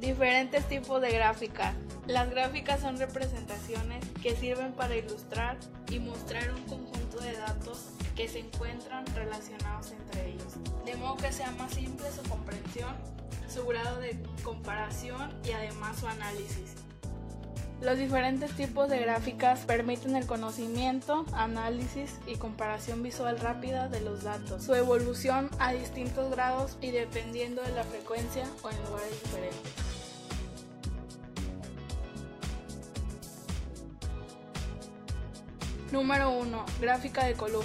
Diferentes tipos de gráficas. Las gráficas son representaciones que sirven para ilustrar y mostrar un conjunto de datos que se encuentran relacionados entre ellos, de modo que sea más simple su comprensión, su grado de comparación y además su análisis. Los diferentes tipos de gráficas permiten el conocimiento, análisis y comparación visual rápida de los datos, su evolución a distintos grados y dependiendo de la frecuencia o en lugares diferentes. Número 1. Gráfica de columna.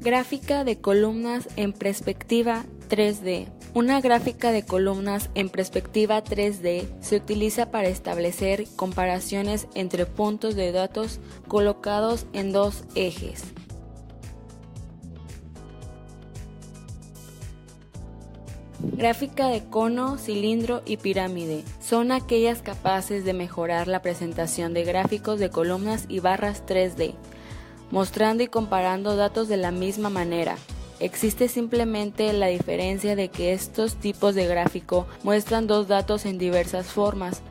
Gráfica de columnas en perspectiva 3D. Una gráfica de columnas en perspectiva 3D se utiliza para establecer comparaciones entre puntos de datos colocados en dos ejes. Gráfica de cono, cilindro y pirámide. Son aquellas capaces de mejorar la presentación de gráficos de columnas y barras 3D. Mostrando y comparando datos de la misma manera. Existe simplemente la diferencia de que estos tipos de gráfico muestran dos datos en diversas formas,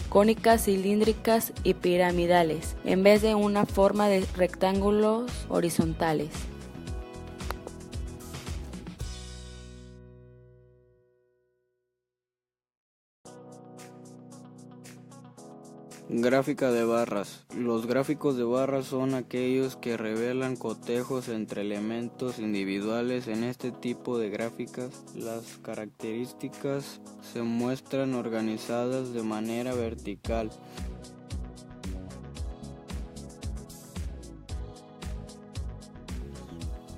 cónicas, cilíndricas y piramidales, en vez de una forma de rectángulos horizontales. Gráfica de barras. Los gráficos de barras son aquellos que revelan cotejos entre elementos individuales. En este tipo de gráficas, las características se muestran organizadas de manera vertical.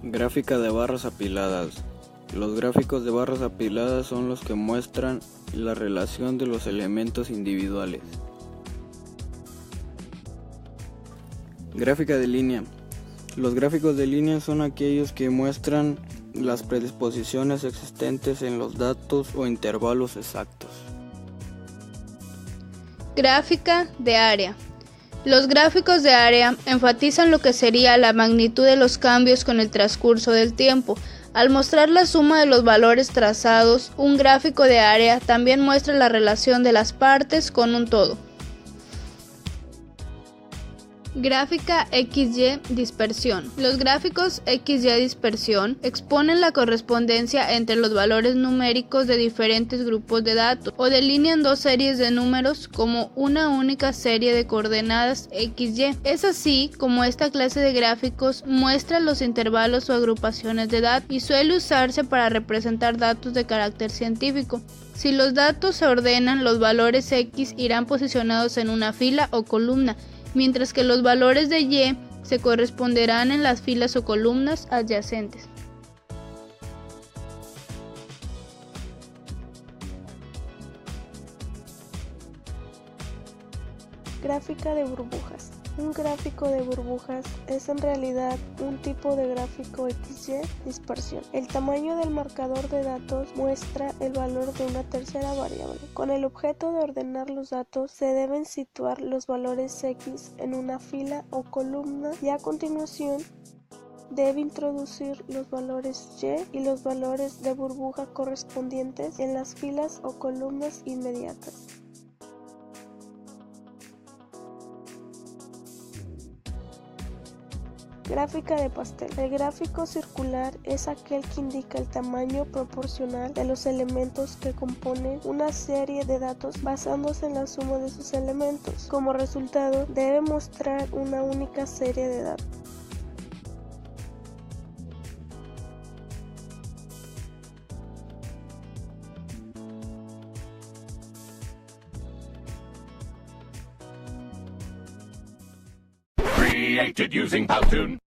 Gráfica de barras apiladas. Los gráficos de barras apiladas son los que muestran la relación de los elementos individuales. Gráfica de línea. Los gráficos de línea son aquellos que muestran las predisposiciones existentes en los datos o intervalos exactos. Gráfica de área. Los gráficos de área enfatizan lo que sería la magnitud de los cambios con el transcurso del tiempo. Al mostrar la suma de los valores trazados, un gráfico de área también muestra la relación de las partes con un todo. Gráfica XY dispersión. Los gráficos XY dispersión exponen la correspondencia entre los valores numéricos de diferentes grupos de datos o delinean dos series de números como una única serie de coordenadas XY. Es así como esta clase de gráficos muestra los intervalos o agrupaciones de datos y suele usarse para representar datos de carácter científico. Si los datos se ordenan, los valores X irán posicionados en una fila o columna, mientras que los valores de Y se corresponderán en las filas o columnas adyacentes. Gráfica de burbujas. Un gráfico de burbujas es en realidad un tipo de gráfico XY dispersión. El tamaño del marcador de datos muestra el valor de una tercera variable. Con el objeto de ordenar los datos se deben situar los valores X en una fila o columna y a continuación debe introducir los valores Y y los valores de burbuja correspondientes en las filas o columnas inmediatas. Gráfica de pastel. El gráfico circular es aquel que indica el tamaño proporcional de los elementos que componen una serie de datos basándose en la suma de sus elementos. Como resultado, debe mostrar una única serie de datos. Created using Powtoon.